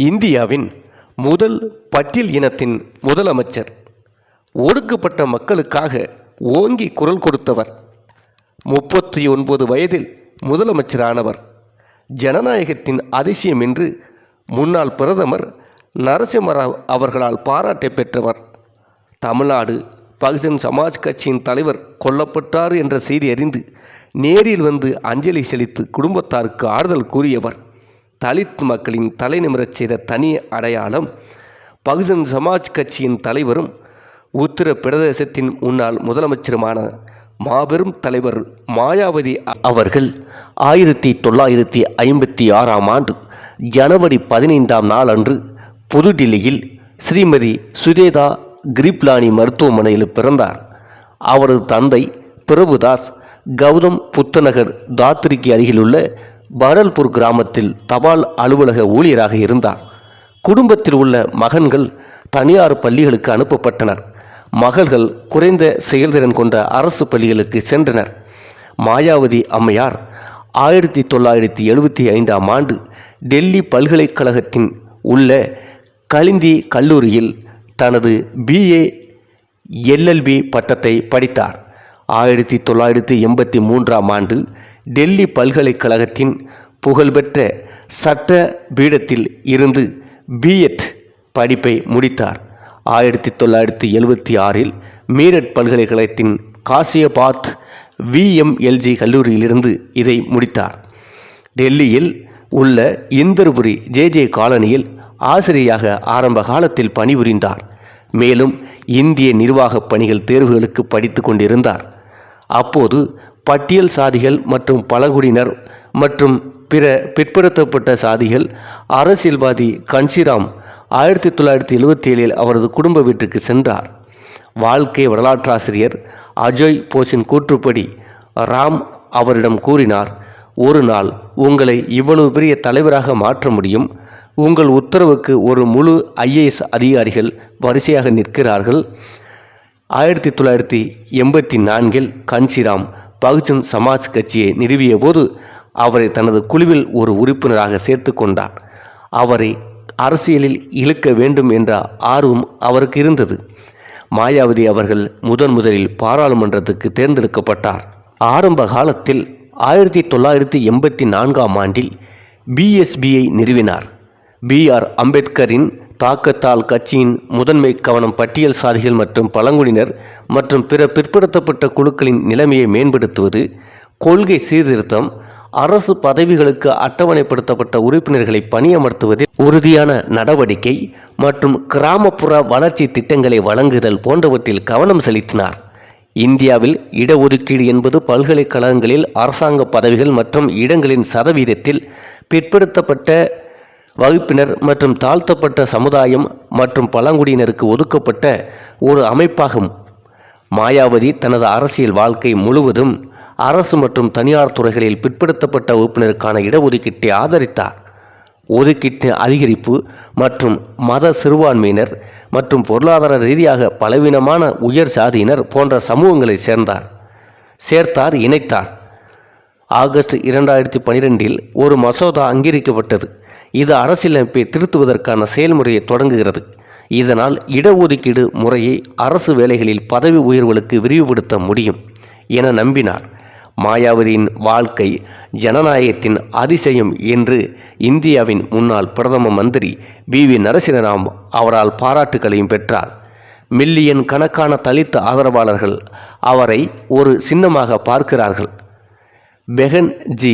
இந்தியாவின் முதல் பட்டியல் இனத்தின் முதலமைச்சர். ஒடுக்கப்பட்ட மக்களுக்காக ஓங்கி குரல் கொடுத்தவர். 39 வயதில் முதலமைச்சரானவர். ஜனநாயகத்தின் அதிசயம் என்று முன்னாள் பிரதமர் நரசிம்மராவ் அவர்களால் பாராட்டை பெற்றவர். தமிழ்நாடு பகுஜன் சமாஜ் கட்சியின் தலைவர் கொல்லப்பட்டார் என்ற செய்தி அறிந்து நேரில் வந்து அஞ்சலி செலுத்தி குடும்பத்தாருக்கு ஆறுதல் கூறியவர். தலித் மக்களின் தலை நிமிரச் செய்த தனி அடையாளம். பகுஜன் சமாஜ் கட்சியின் தலைவரும் உத்தரப்பிரதேசத்தின் முன்னாள் முதலமைச்சருமான மாபெரும் தலைவர் மாயாவதி அவர்கள் 1956ஆம் ஆண்டு ஜனவரி 15ஆம் நாள் அன்று புதுடில்லியில் ஸ்ரீமதி சுதேதா கிரிப்லானி மருத்துவமனையில் பிறந்தார். அவரது தந்தை பிரபுதாஸ் கௌதம் புத்தநகர் தாத்ரிக்கு அருகிலுள்ள படல்பூர் கிராமத்தில் தபால் அலுவலக ஊழியராக இருந்தார். குடும்பத்தில் உள்ள மகன்கள் தனியார் பள்ளிகளுக்கு அனுப்பப்பட்டனர். மகள்கள் குறைந்த செயல்திறன் கொண்ட அரசு பள்ளிகளுக்கு சென்றனர். மாயாவதி அம்மையார் 1975ஆம் ஆண்டு டெல்லி பல்கலைக்கழகத்தின் உள்ள கலிந்தி கல்லூரியில் தனது BA LLB பட்டத்தை படித்தார். 1983ஆம் ஆண்டு டெல்லி பல்கலைக்கழகத்தின் புகழ்பெற்ற சட்ட பீடத்தில் இருந்து B.Ed படிப்பை முடித்தார். 1976இல் மீரட் பல்கலைக்கழகத்தின் காசியாபாத் VMLG கல்லூரியிலிருந்து இதை முடித்தார். டெல்லியில் உள்ள இந்தர்புரி JJ காலனியில் ஆசிரியராக ஆரம்ப காலத்தில் பணிபுரிந்தார். மேலும் இந்திய நிர்வாக பணிகள் தேர்வுகளுக்கு படித்து கொண்டிருந்தார். அப்போது பட்டியல் சாதிகள் மற்றும் பழங்குடியினர் மற்றும் பிற பிற்படுத்தப்பட்ட சாதிகள் அரசியல்வாதி கன்ஷிராம் 1977இல் அவரது குடும்ப வீட்டுக்கு சென்றார். வாழ்க்கை வரலாற்றாசிரியர் அஜய் போஸின் கூற்றுப்படி ராம் அவரிடம் கூறினார், ஒரு நாள் உங்களை இவ்வளவு பெரிய தலைவராக மாற்ற முடியும். உங்கள் உத்தரவுக்கு ஒரு முழு IAS அதிகாரிகள் வரிசையாக நிற்கிறார்கள். 1984இல் கன்ஷிராம் பகுஜன் சமாஜ் கட்சியை நிறுவிய போது அவரை தனது குழுவில் ஒரு உறுப்பினராக சேர்த்து கொண்டார். அவரை அரசியலில் இழுக்க வேண்டும் என்ற ஆர்வம் அவருக்கு இருந்தது. மாயாவதி அவர்கள் முதலில் பாராளுமன்றத்துக்கு தேர்ந்தெடுக்கப்பட்டார். ஆரம்ப காலத்தில் 1984ஆம் ஆண்டில் BSPயை நிறுவினார். BR அம்பேத்கரின் தாக்கத்தால் கட்சியின் முதன்மை கவனம் பட்டியல் சாதிகள் மற்றும் பழங்குடியினர் மற்றும் பிற பிற்படுத்தப்பட்ட குழுக்களின் நிலைமையை மேம்படுத்துவது, கொள்கை சீர்திருத்தம், அரசு பதவிகளுக்கு அட்டவணைப்படுத்தப்பட்ட உறுப்பினர்களை பணியமர்த்துவதில் உறுதியான நடவடிக்கை மற்றும் கிராமப்புற வளர்ச்சி திட்டங்களை வழங்குதல் போன்றவற்றில் கவனம் செலுத்தினார். இந்தியாவில் இடஒதுக்கீடு என்பது பல்கலைக்கழகங்களில் அரசாங்க பதவிகள் மற்றும் இடங்களின் சதவீதத்தில் பிற்படுத்தப்பட்ட வகுப்பினர் மற்றும் தாழ்த்தப்பட்ட சமுதாயம் மற்றும் பழங்குடியினருக்கு ஒதுக்கப்பட்ட ஒரு அமைப்பாகும். மாயாவதி தனது அரசியல் வாழ்க்கை முழுவதும் அரசு மற்றும் தனியார் துறைகளில் பிற்படுத்தப்பட்ட வகுப்பினருக்கான இடஒதுக்கீட்டை ஆதரித்தார். ஒதுக்கீட்டின் அதிகரிப்பு மற்றும் மத சிறுபான்மையினர் மற்றும் பொருளாதார ரீதியாக பலவீனமான உயர் சாதியினர் போன்ற சமூகங்களை இணைத்தார். ஆகஸ்ட் 2012இல் ஒரு மசோதா அங்கீகரிக்கப்பட்டது. இது அரசியலமைப்பை திருத்துவதற்கான செயல்முறையை தொடங்குகிறது. இதனால் இடஒதுக்கீடு முறையை அரசு வேலைகளில் பதவி உயர்வுகளுக்கு விரிவுபடுத்த முடியும் என நம்பினார். மாயாவதியின் வாழ்க்கை ஜனநாயகத்தின் அதிசயம் என்று இந்தியாவின் முன்னாள் பிரதம மந்திரி V.V. நரசிம்மராவ் அவரால் பாராட்டுகளையும் பெற்றார். மில்லியன் கணக்கான தலித் ஆதரவாளர்கள் அவரை ஒரு சின்னமாக பார்க்கிறார்கள். பெஹன் ஜி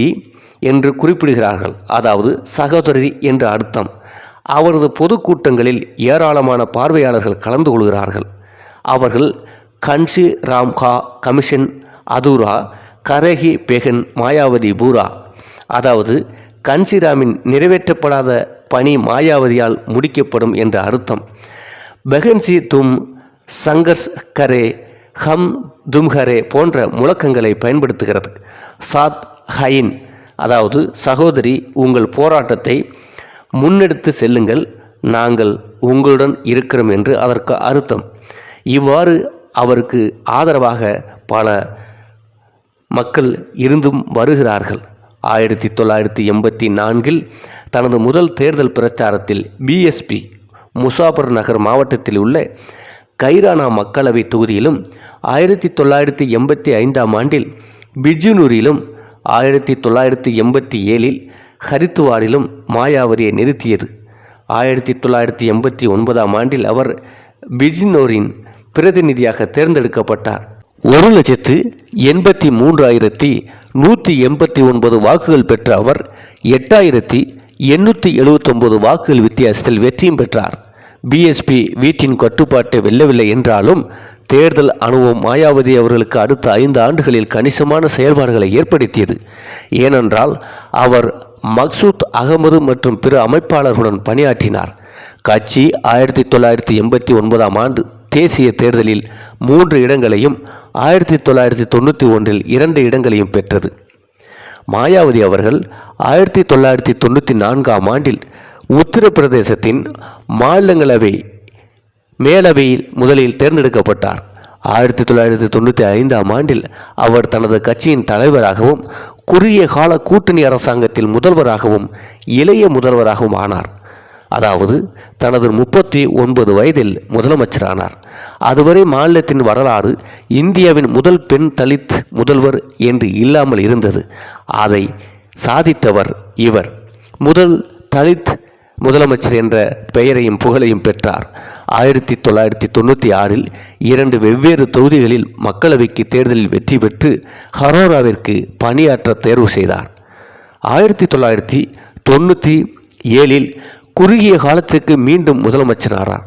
என்று குறிப்பிடுகிறார்கள், அதாவது சகோதரி என்று அர்த்தம். அவரது பொதுக்கூட்டங்களில் ஏராளமான பார்வையாளர்கள் கலந்து கொள்கிறார்கள். அவர்கள் கன்ஷிராம் கா கமிஷன் அதூரா கரேகி பெஹன் மாயாவதி பூரா, அதாவது கன்ஷிராமின் நிறைவேற்றப்படாத பணி மாயாவதியால் முடிக்கப்படும் என்ற அர்த்தம். பெஹன்சி தும் சங்கர்ஷ் கரே ஹம் தும்ஹரே போன்ற முழக்கங்களை பயன்படுத்துகிறது. சாத் ஹைன், அதாவது சகோதரி உங்கள் போராட்டத்தை முன்னெடுத்து செல்லுங்கள், நாங்கள் உங்களுடன் இருக்கிறோம் என்று அதற்கு அர்த்தம். இவ்வாறு அவருக்கு ஆதரவாக பல மக்கள் இருந்தும் வருகிறார்கள். 1984 தனது முதல் தேர்தல் பிரச்சாரத்தில் பிஎஸ்பி முசாபர் நகர் மாவட்டத்தில் உள்ள கைரானா மக்களவை தொகுதியிலும் 1985 பிஜ்னூரிலும் 1987 ஹரித்துவாரிலும் மாயாவதியை நிறுத்தியது. 1989 அவர் பிஜ்னோரின் பிரதிநிதியாக தேர்ந்தெடுக்கப்பட்டார். 1,83,189 வாக்குகள் பெற்ற அவர் 8,879 வாக்குகள் வித்தியாசத்தில் வெற்றியும் பெற்றார். பிஎஸ்பி வீட்டின் கட்டுப்பாட்டை வெல்லவில்லை என்றாலும் தேர்தல் அனுபவம் மாயாவதி அவர்களுக்கு அடுத்த 5 ஆண்டுகளில் கணிசமான செயல்பாடுகளை ஏற்படுத்தியது. ஏனென்றால் அவர் மக்சூத் அகமது மற்றும் பிற அமைப்பாளர்களுடன் பணியாற்றினார். கட்சி 1989 தேசிய தேர்தலில் 3 இடங்களையும் 1991 2 இடங்களையும் பெற்றது. மாயாவதி அவர்கள் 1994 உத்தரப்பிரதேசத்தின் மாநிலங்களவை மேலவையில் முதலில் தேர்ந்தெடுக்கப்பட்டார். 1995 அவர் தனது கட்சியின் தலைவராகவும் குறுகிய கால கூட்டணி அரசாங்கத்தில் முதல்வராகவும் இளைய முதல்வராகவும் ஆனார். அதாவது தனது 39 வயதில் முதலமைச்சரானார். அதுவரை மாநிலத்தின் வரலாறு இந்தியாவின் முதல் பெண் தலித் முதல்வர் என்று இல்லாமல் இருந்தது. அதை சாதித்தவர் இவர். முதல் தலித் முதலமைச்சர் என்ற பெயரையும் புகழையும் பெற்றார். 1996 2 வெவ்வேறு தொகுதிகளில் மக்களவைக்கு தேர்தலில் வெற்றி பெற்று ஹரோராவிற்கு பணியாற்ற தேர்வு செய்தார். 1997 குறுகிய காலத்திற்கு மீண்டும் முதலமைச்சரானார்.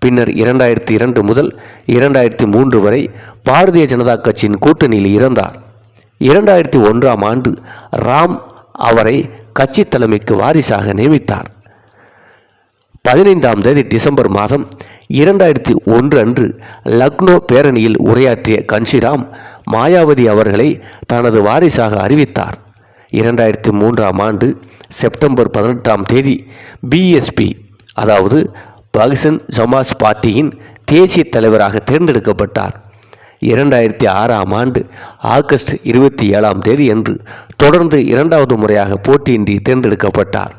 பின்னர் 2002 முதல் 2003 வரை பாரதிய ஜனதா கட்சியின் கூட்டணியில் இருந்தார். 2001 ராம் அவரை கட்சி தலைமைக்கு வாரிசாக நியமித்தார். 15 டிசம்பர் 2001 அன்று லக்னோ பேரணியில் உரையாற்றிய கன்ஷிராம் மாயாவதி அவர்களை தனது வாரிசாக அறிவித்தார். 2003 செப்டம்பர் 18 பிஎஸ்பி அதாவது பகுஜன் சமாஜ் பார்ட்டியின் தேசிய தலைவராக தேர்ந்தெடுக்கப்பட்டார். 2006 ஆகஸ்ட் 27 அன்று தொடர்ந்து 2வது முறையாக போட்டியின்றி தேர்ந்தெடுக்கப்பட்டார்.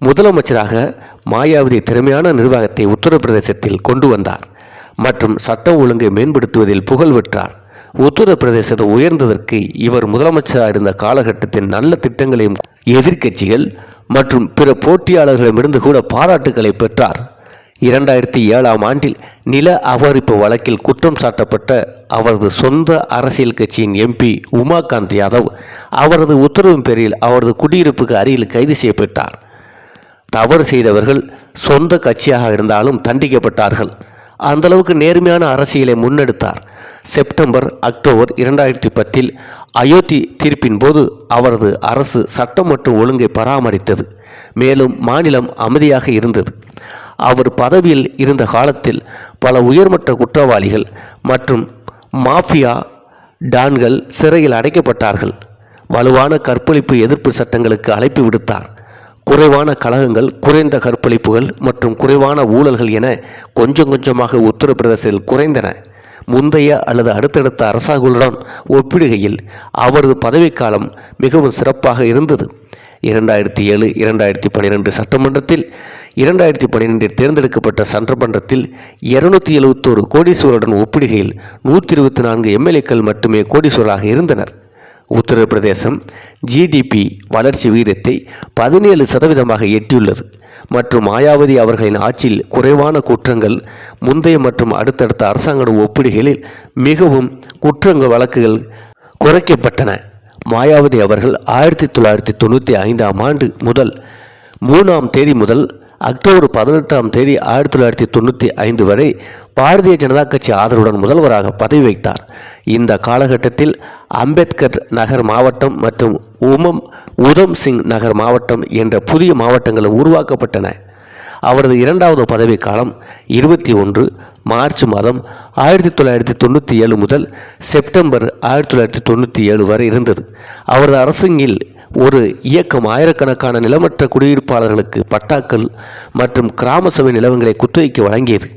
முதலமைச்சராக மாயாவதி திறமையான நிர்வாகத்தை உத்தரப்பிரதேசத்தில் கொண்டு வந்தார் மற்றும் சட்டம் ஒழுங்கை மேம்படுத்துவதில் புகழ் பெற்றார். உத்தரப்பிரதேசத்தை உயர்ந்ததற்கு இவர் முதலமைச்சராக இருந்த காலகட்டத்தின் நல்ல திட்டங்களையும் எதிர்க்கட்சிகள் மற்றும் பிற போட்டியாளர்களிடமிருந்து கூட பாராட்டுகளை பெற்றார். 2007 நில அபகரிப்பு வழக்கில் குற்றம் சாட்டப்பட்ட அவரது சொந்த அரசியல் கட்சியின் எம்பி உமாகாந்த் யாதவ் அவரது உத்தரவின் பேரில் அவரது குடியிருப்புக்கு அருகில் கைது செய்யப்பட்டார். தவறு செய்தவர்கள் சொந்த கட்சியாக இருந்தாலும் தண்டிக்கப்பட்டார்கள். அந்தளவுக்கு நேர்மையான அரசியலை முன்னெடுத்தார். செப்டம்பர் அக்டோபர் 2010 அயோத்தி தீர்ப்பின் போது அவரது அரசு சட்டம் மற்றும் ஒழுங்கை பராமரித்தது. மேலும் மாநிலம் அமைதியாக இருந்தது. அவர் பதவியில் இருந்த காலத்தில் பல உயர்மட்ட குற்றவாளிகள் மற்றும் மாஃபியா டான்கள் சிறையில் அடைக்கப்பட்டார்கள். வலுவான கற்பழிப்பு எதிர்ப்பு சட்டங்களுக்கு அழைப்பு விடுத்தார். குறைவான கலகங்கள், குறைந்த கற்பழிப்புகள் மற்றும் குறைவான ஊழல்கள் என கொஞ்சம் கொஞ்சமாக உத்தரப்பிரதேசத்தில் குறைந்தன. முந்தைய அல்லது அடுத்தடுத்த அரசாங்கங்களுடன் ஒப்பிடுகையில் அவரது பதவிக்காலம் மிகவும் சிறப்பாக இருந்தது. 2007-2012 சட்டமன்றத்தில் 2012 தேர்ந்தெடுக்கப்பட்ட சட்டமன்றத்தில் 271 கோடீஸ்வரருடன் ஒப்பிடுகையில் 124 எம்எல்ஏக்கள் மட்டுமே கோடீஸ்வரராக இருந்தனர். உத்தரப்பிரதேசம் ஜிடிபி வளர்ச்சி விகிதத்தை 17% எட்டியுள்ளது மற்றும் மாயாவதி அவர்களின் ஆட்சியில் குறைவான குற்றங்கள் முந்தைய மற்றும் அடுத்தடுத்த அரசாங்க ஒப்பிடுகையில் மிகவும் குற்றங்கள் வழக்குகள் குறைக்கப்பட்டன. மாயாவதி அவர்கள் 1995 முதல் 3 முதல் அக்டோபர் 18 1995 வரை பாரதிய ஜனதா கட்சி ஆதரவுடன் முதல்வராக பதவி வைத்தார். இந்த காலகட்டத்தில் அம்பேத்கர் நகர் மாவட்டம் மற்றும் உதம் சிங் நகர் மாவட்டம் என்ற புதிய மாவட்டங்கள் உருவாக்கப்பட்டன. அவரது 2வது பதவிக்காலம் 21 மார்ச் 1997 முதல் செப்டம்பர் 1997 வரை இருந்தது. அவரது அரசில் ஒரு இயக்கம் ஆயிரக்கணக்கான நிலமற்ற குடியிருப்பாளர்களுக்கு பட்டாக்கள் மற்றும் கிராம சபை நிலவங்களை குத்தகைக்கு வழங்கியது.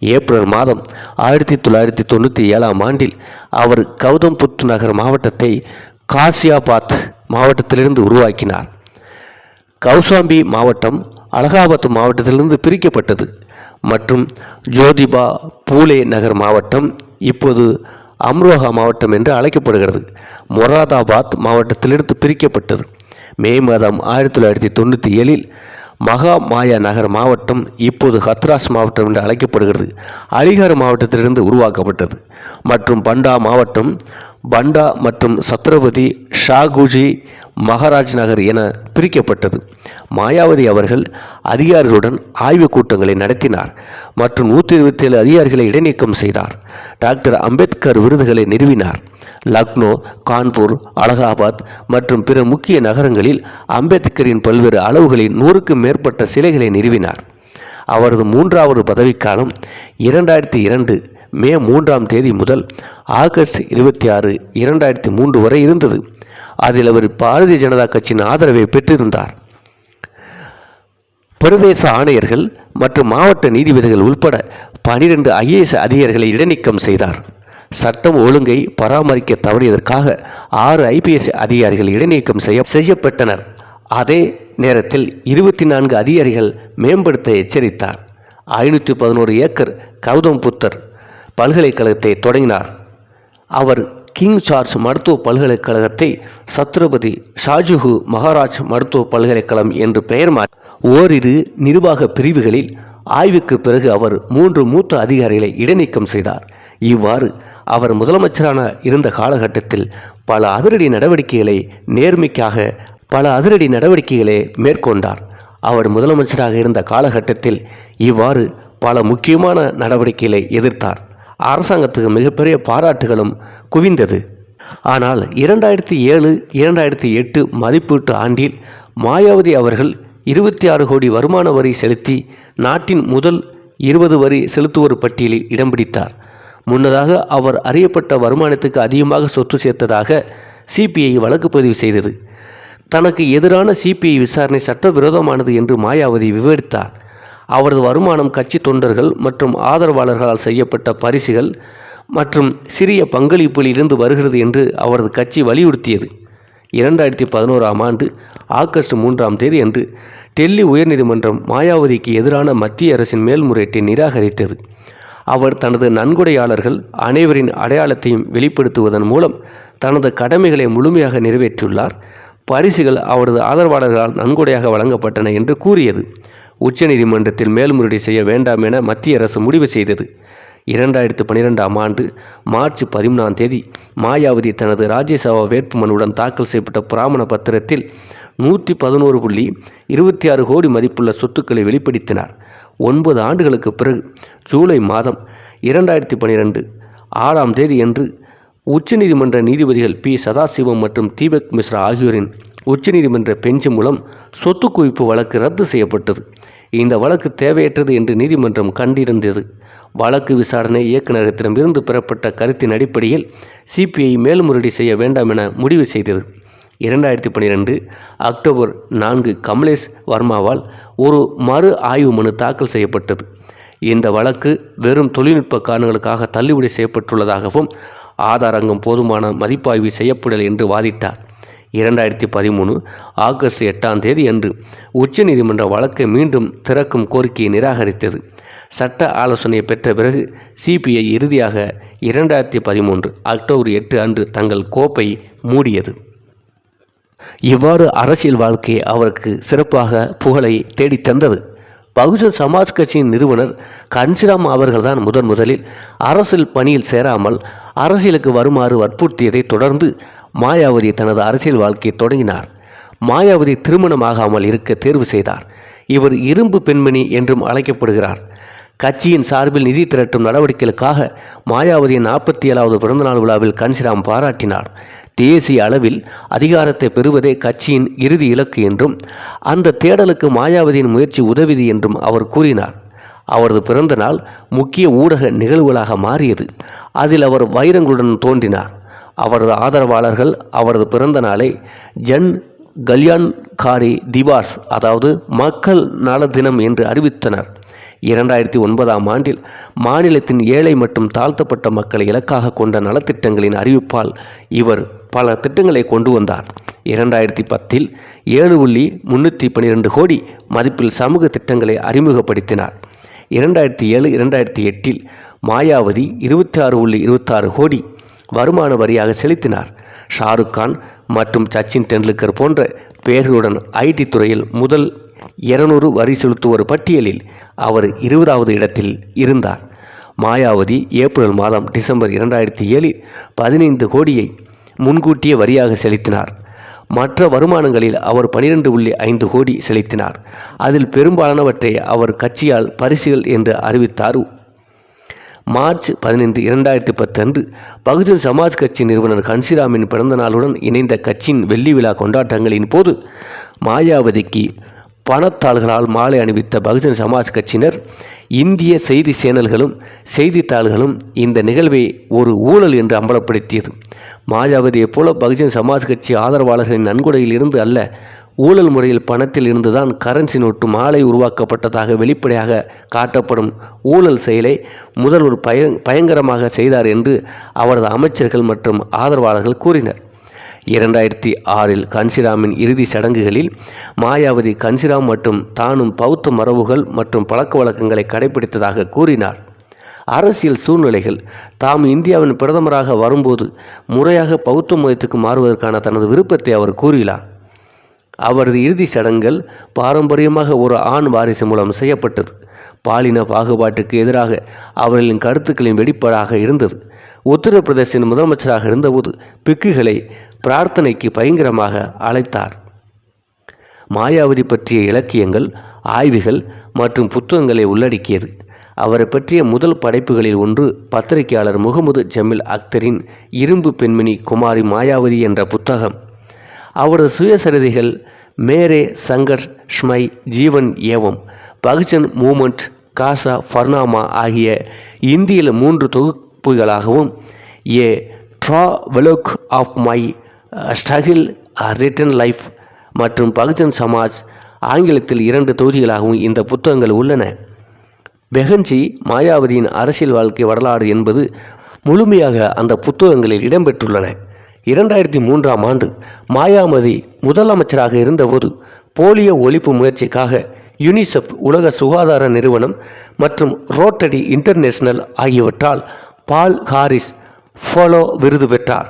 ஏப்ரல் 1997 அவர் கௌதம் புத் நகர் மாவட்டத்தை காசியாபாத் மாவட்டத்திலிருந்து உருவாக்கினார். கௌசாம்பி மாவட்டம் அலகாபாத் மாவட்டத்திலிருந்து பிரிக்கப்பட்டது மற்றும் ஜோதிபா பூலே நகர் மாவட்டம் இப்போது அம்ரோஹா மாவட்டம் என்று அழைக்கப்படுகிறது. மொராதாபாத் மாவட்டத்திலிருந்து பிரிக்கப்பட்டது. மே மாதம் 1997 மகாமாயா நகர் மாவட்டம் இப்போது ஹத்ராஸ் மாவட்டம் என்று அழைக்கப்படுகிறது. அலிகார் மாவட்டத்திலிருந்து உருவாக்கப்பட்டது மற்றும் பண்டா மாவட்டம் பண்டா மற்றும் சத்ரபதி ஷாகுஜி மகாராஜ் நகர் என பிரிக்கப்பட்டது. மாயாவதி அவர்கள் அதிகாரிகளுடன் ஆய்வுக் கூட்டங்களை நடத்தினார் மற்றும் 127 அதிகாரிகளை இடைநீக்கம் செய்தார். டாக்டர் அம்பேத்கர் விருதுகளை நிறுவினார். லக்னோ, கான்பூர், அலகாபாத் மற்றும் பிற முக்கிய நகரங்களில் அம்பேத்கரின் பல்வேறு அளவுகளில் 100க்கும் மேற்பட்ட சிலைகளை நிறுவினார். அவரது 3வது பதவிக்காலம் 2002 மே 3 முதல் ஆகஸ்ட் 26, 2003 வரை இருந்தது. அதில் அவர் பாரதிய ஜனதா கட்சியின் ஆதரவை பெற்றிருந்தார். பிரதேச ஆணையர்கள் மற்றும் மாவட்ட நீதிபதிகள் உட்பட 12 IAS அதிகாரிகளை இடைநீக்கம் செய்தார். சட்டம் ஒழுங்கை பராமரிக்க தவறியதற்காக 6 IPS அதிகாரிகள் இடைநீக்கம் செய்யப்பட்டனர். அதே நேரத்தில் 24 அதிகாரிகள் மேம்படுத்த எச்சரித்தார். 511 ஏக்கர் கௌதம் புத்தர் பல்கலைக்கழகத்தை தொடங்கினார். அவர் கிங் சார்ஜ் மருத்துவ பல்கலைக்கழகத்தை சத்ரபதி ஷாஜஹு மகாராஜ் மருத்துவ பல்கலைக்கழகம் என்று பெயர் மாற்றி ஓரிரு நிர்வாக பிரிவுகளில் ஆய்வுக்கு பிறகு அவர் 3 மூத்த அதிகாரிகளை இடைநீக்கம் செய்தார். இவ்வாறு அவர் முதலமைச்சரான இருந்த காலகட்டத்தில் பல அதிரடி நடவடிக்கைகளை மேற்கொண்டார். அவர் முதலமைச்சராக இருந்த காலகட்டத்தில் இவ்வாறு பல முக்கியமான நடவடிக்கைகளை எதிர்த்தார். அரசாங்கத்துக்கு மிகப்பெரிய பாராட்டுகளும் குவிந்தது. ஆனால் 2007-2008 மதிப்பீட்டு ஆண்டில் மாயாவதி அவர்கள் 26 கோடி வருமான வரி செலுத்தி நாட்டின் முதல் 20 வரி செலுத்துவோர் பட்டியலில் இடம் பிடித்தார். முன்னதாக அவர் அறியப்பட்ட வருமானத்துக்கு அதிகமாக சொத்து சேர்த்ததாக CPI வழக்கு பதிவு செய்தது. தனக்கு எதிரான CPI விசாரணை சட்டவிரோதமானது என்று மாயாவதி விவரித்தார். அவரது வருமானம் கட்சி தொண்டர்கள் மற்றும் ஆதரவாளர்களால் செய்யப்பட்ட பரிசுகள் மற்றும் சிறிய பங்களிப்பில் இருந்து வருகிறது என்று அவரது கட்சி வலியுறுத்தியது. 2011 ஆண்டு ஆகஸ்ட் 3 அன்று டெல்லி உயர்நீதிமன்றம் மாயாவதிக்கு எதிரான மத்திய அரசின் மேல்முறையீட்டை நிராகரித்தது. அவர் தனது நன்கொடையாளர்கள் அனைவரின் அடையாளத்தையும் வெளிப்படுத்துவதன் மூலம் தனது கடமைகளை முழுமையாக நிறைவேற்றியுள்ளார். பரிசுகள் அவரது ஆதரவாளர்களால் நன்கொடையாக வழங்கப்பட்டன என்று கூறியது. உச்சநீதிமன்றத்தில் மேல்முறையீடு செய்ய வேண்டாம் என மத்திய அரசு முடிவு செய்தது. 2012 ஆண்டு மார்ச் 13 மாயாவதி தனது ராஜ்யசபா வேட்புமனுடன் தாக்கல் செய்யப்பட்ட பிராமண பத்திரத்தில் 111.26 கோடி மதிப்புள்ள சொத்துக்களை வெளிப்படுத்தினார். 9 ஆண்டுகளுக்கு பிறகு ஜூலை மாதம் 2012 அன்று உச்சநீதிமன்ற நீதிபதிகள் P. சதாசிவம் மற்றும் தீபக் மிஸ்ரா ஆகியோரின் உச்சநீதிமன்ற பெஞ்ச் மூலம் சொத்து குவிப்பு வழக்கு ரத்து செய்யப்பட்டது. இந்த வழக்கு தேவையற்றது என்று நீதிமன்றம் கண்டிருந்தது. வழக்கு விசாரணை இயக்குநரகத்திடமிருந்து பெறப்பட்ட கருத்தின் அடிப்படையில் CPI மேல்முறையீடு செய்ய வேண்டாம் என முடிவு செய்தது. 2012 அக்டோபர் 4 கமலேஷ் வர்மாவால் ஒரு மறு ஆய்வு மனு தாக்கல் செய்யப்பட்டது. இந்த வழக்கு வெறும் தொழில்நுட்ப காரணங்களுக்காக தள்ளுபடி செய்யப்பட்டுள்ளதாகவும் ஆதாரங்கம் போதுமான மதிப்பாய்வு செய்யப்படலை என்று வாதிட்டார். 2013 ஆகஸ்ட் 8 அன்று உச்சநீதிமன்ற வழக்கை மீண்டும் திறக்கும் கோரிக்கையை நிராகரித்தது. சட்ட ஆலோசனையை பெற்ற பிறகு CPI இறுதியாக 2013 அக்டோபர் 8 அன்று தங்கள் கோப்பை மூடியது. இவ்வாறு அரசியல் வாழ்க்கை அவருக்கு சிறப்பாக புகழை தேடித்தந்தது. பகுஜன் சமாஜ் கட்சியின் நிறுவனர் கன்சிராம் அவர்கள்தான் முதலில் அரசியல் பணியில் சேராமல் அரசியலுக்கு வருமாறு வற்புறுத்தியதை தொடர்ந்து மாயாவதி தனது அரசியல் வாழ்க்கையை தொடங்கினார். மாயாவதி திருமணமாகாமல் இருக்க தேர்வு செய்தார். இவர் இரும்பு பெண்மணி என்றும் அழைக்கப்படுகிறார். கட்சியின் சார்பில் நிதி திரட்டும் நடவடிக்கைகளுக்காக மாயாவதியின் 47வது பிறந்தநாள் விழாவில் கன்சிராம் பாராட்டினார். தேசிய அளவில் அதிகாரத்தை பெறுவதே கட்சியின் இறுதி இலக்கு என்றும் அந்த தேடலுக்கு மாயாவதியின் முயற்சி உதவியது என்றும் அவர் கூறினார். அவரது பிறந்த நாள் முக்கிய ஊடக நிகழ்வுகளாக மாறியது. அதில் அவர் வைரங்களுடன் தோன்றினார். அவரது ஆதரவாளர்கள் அவரது பிறந்த நாளை ஜன் கல்யாண்காரி திவாஸ், அதாவது மக்கள் நல தினம் என்று அறிவித்தனர். 2009 ஆண்டில் மாநிலத்தின் ஏழை மற்றும் தாழ்த்தப்பட்ட மக்களை இலக்காக கொண்ட நலத்திட்டங்களின் அறிவிப்பால் இவர் பல திட்டங்களை கொண்டு வந்தார். 2010 7.312 கோடி மதிப்பில் சமூக திட்டங்களை அறிமுகப்படுத்தினார். 2007-2008 மாயாவதி 26.26 கோடி வருமான வரியாக செலுத்தினார். ஷாருக் கான் மற்றும் சச்சின் டெண்டுல்கர் போன்ற பெயர்களுடன் ஐடி துறையில் முதல் 200 வரி செலுத்துவோர் பட்டியலில் அவர் 20வது இடத்தில் இருந்தார். மாயாவதி ஏப்ரல் மாதம் டிசம்பர் 2007 15 கோடியை முன்கூட்டிய வரியாக செலுத்தினார். மற்ற வருமானங்களில் அவர் 12.5 கோடி செலுத்தினார். அதில் பெரும்பாலானவற்றை அவர் கட்சியால் பரிசுகள் என்று அறிவித்தார். மார்ச் 15, 2010 அன்று பகுஜன் சமாஜ் கட்சி நிறுவனர் கன்சிராமின் பிறந்த நாளுடன் இணைந்த கட்சியின் வெள்ளி விழா கொண்டாட்டங்களின் போது மாயாவதிக்கு பணத்தாள்களால் மாலை அணிவித்த பகுஜன் சமாஜ் கட்சியினர், இந்திய செய்தி சேனல்களும் செய்தித்தாள்களும் இந்த நிகழ்வை ஒரு ஊழல் என்று அம்பலப்படுத்தியது. மாயாவதியைப் போல பகுஜன் சமாஜ் கட்சி ஆதரவாளர்களின் நன்கொடையில் இருந்து அல்ல, ஊழல் முறையில் பணத்தில் இருந்துதான் கரன்சி நோட்டு மாலை உருவாக்கப்பட்டதாக வெளிப்படையாக காட்டப்படும் ஊழல் செயலை முதல்வர் பயங்கரமாக செய்தார் என்று அவரது அமைச்சர்கள் மற்றும் ஆதரவாளர்கள் கூறினர். 2006 கன்சிராமின் இறுதி சடங்குகளில் மாயாவதி கன்சிராம் மற்றும் தானும் பௌத்த மரபுகள் மற்றும் பழக்க வழக்கங்களை கடைபிடித்ததாக கூறினார். அரசியல் சூழ்நிலைகள் தாம் இந்தியாவின் பிரதமராக வரும்போது முறையாக பௌத்த மதத்துக்கு மாறுவதற்கான தனது விருப்பத்தை அவர் கூறினார். அவரது இறுதி சடங்குகள் பாரம்பரியமாக ஒரு ஆண் வாரிசு மூலம் செய்யப்பட்டது. பாலின பாகுபாட்டுக்கு எதிராக அவர்களின் கருத்துக்களின் வெளிப்பாடாக இருந்தது. உத்தரப்பிரதேசின் முதலமைச்சராக இருந்தபோது பிக்குகளை பிரார்த்தனைக்கு பயங்கரமாக அழைத்தார். மாயாவதி பற்றிய இலக்கியங்கள், ஆய்வுகள் மற்றும் புத்தகங்களை உள்ளடக்கியது. அவரை பற்றிய முதல் படைப்புகளில் ஒன்று பத்திரிகையாளர் முகமது ஜமீல் அக்தரின் இரும்பு பெண்மணி குமாரி மாயாவதி என்ற புத்தகம். அவரது சுயசரிதைகள் மேரே சங்கர்ஷ் ஷ்மை ஜீவன் ஏவம், பகுஜன் மூமெண்ட், காசா ஃபர்னாமா ஆகிய இந்தியில் 3 தொகுப்புகளாகவும், a travelogue of my struggle ridden life மற்றும் பகுஜன் சமாஜ் ஆங்கிலத்தில் 2 தொகுதிகளாகவும் இந்த புத்தகங்கள் உள்ளன. பெஹன்ஜி மாயாவதியின் அரசியல் வாழ்க்கை வரலாறு என்பது முழுமையாக அந்த புத்தகங்களில் இடம்பெற்றுள்ளன. 2003ஆம் ஆண்டு மாயாவதி முதலமைச்சராக இருந்தபோது போலியோ ஒழிப்பு முயற்சிக்காக யுனிசெஃப், உலக சுகாதார நிறுவனம் மற்றும் ரோட்டரி இன்டர்நேஷனல் ஆகியவற்றால் பால் ஹாரிஸ் ஃபெலோ விருது பெற்றார்.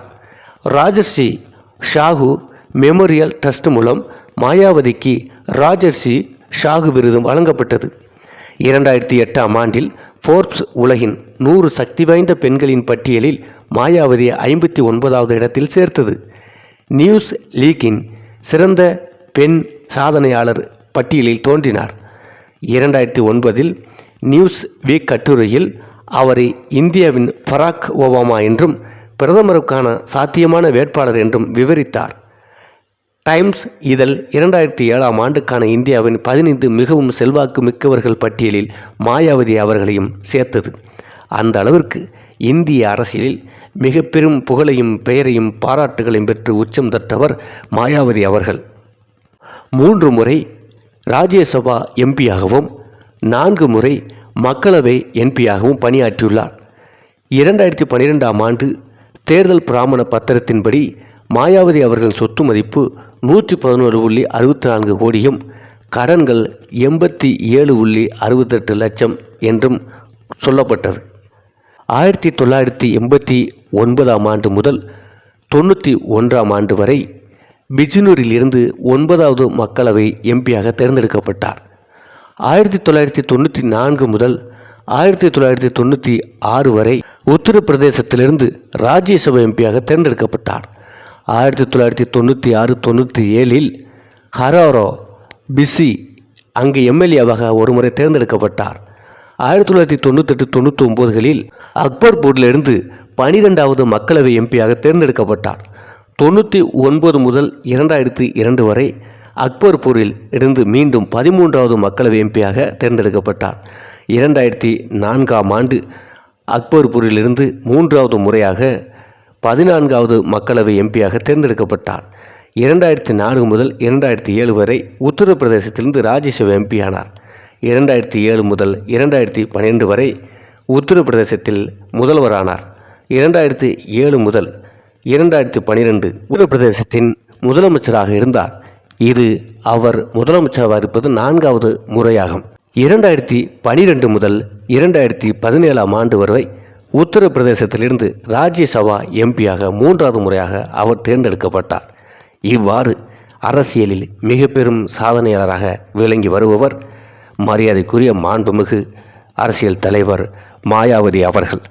ராஜர்ஷி ஷாகு மெமோரியல் ட்ரஸ்ட் மூலம் மாயாவதிக்கு ராஜர்ஷி ஷாகு விருது வழங்கப்பட்டது. 2008ஆம் ஆண்டில் ஃபோர்ப்ஸ் உலகின் 100 சக்தி வாய்ந்த பெண்களின் பட்டியலில் மாயாவதி 59வது இடத்தில் சேர்த்தது. நியூஸ் லீக்கின் சிறந்த பெண் சாதனையாளர் பட்டியலில் தோன்றினார். 2009 நியூஸ் வீக் கட்டுரையில் அவரை இந்தியாவின் பராக் ஒபாமா என்றும் பிரதமருக்கான சாத்தியமான வேட்பாளர் என்றும் விவரித்தார். டைம்ஸ் இதழ் 2007ஆம் ஆண்டுக்கான இந்தியாவின் 15 மிகவும் செல்வாக்கு மிக்கவர்கள் பட்டியலில் மாயாவதி அவர்களையும் சேர்த்தது. அந்த அளவிற்கு இந்திய அரசியலில் மிக பெரும் புகழையும் பெயரையும் பாராட்டுகளையும் பெற்று உச்சம் தட்டவர் மாயாவதி அவர்கள். 3 முறை ராஜ்யசபா எம்பியாகவும் 4 முறை மக்களவை எம்பியாகவும் பணியாற்றியுள்ளார். 2012ஆம் ஆண்டு தேர்தல் பிராமண பத்திரத்தின்படி மாயாவதி அவர்கள் சொத்து மதிப்பு 111.64 கோடியும் கடன்கள் 87.68 லட்சம் என்றும் சொல்லப்பட்டது. 1989ஆம் ஆண்டு முதல் 91ஆம் ஆண்டு வரை பிஜ்னூரில் இருந்து 9வது மக்களவை எம்பியாக தேர்ந்தெடுக்கப்பட்டார். 1994 முதல் 1996 வரை உத்தரப்பிரதேசத்திலிருந்து ராஜ்யசபா எம்பியாக தேர்ந்தெடுக்கப்பட்டார். 1996-97 ஹராரோ பிசி அங்கு எம்எல்ஏவாக ஒருமுறை தேர்ந்தெடுக்கப்பட்டார். 1998-99களில் அக்பர்பூரிலிருந்து 12வது மக்களவை எம்பியாக தேர்ந்தெடுக்கப்பட்டார். 99 முதல் 2002 வரை அக்பர்பூரில் இருந்து மீண்டும் 13வது மக்களவை எம்பியாக தேர்ந்தெடுக்கப்பட்டார். 2004ஆம் ஆண்டு அக்பர்பூரிலிருந்து 3வது முறையாக 14வது மக்களவை எம்பியாக தேர்ந்தெடுக்கப்பட்டார். 2004 முதல் 2007 வரை உத்தரப்பிரதேசத்திலிருந்து ராஜ்யசபா எம்பி ஆனார். 2007 முதல் 2012 வரை உத்தரப்பிரதேசத்தில் முதல்வரானார். 2007 முதல் 2012 உத்தரப்பிரதேசத்தின் முதலமைச்சராக இருந்தார். இது அவர் முதலமைச்சராக இருப்பது 4வது முறையாகும். 2012 முதல் 2017 ஆண்டு வரை உத்தரப்பிரதேசத்திலிருந்து ராஜ்யசபா எம்பியாக 3வது முறையாக அவர் தேர்ந்தெடுக்கப்பட்டார். இவ்வாறு அரசியலில் மிக பெரும் சாதனையாளராக விளங்கி வருபவர் மரியாதைக்குரிய மாண்புமிகு அரசியல் தலைவர் மாயாவதி அவர்கள்.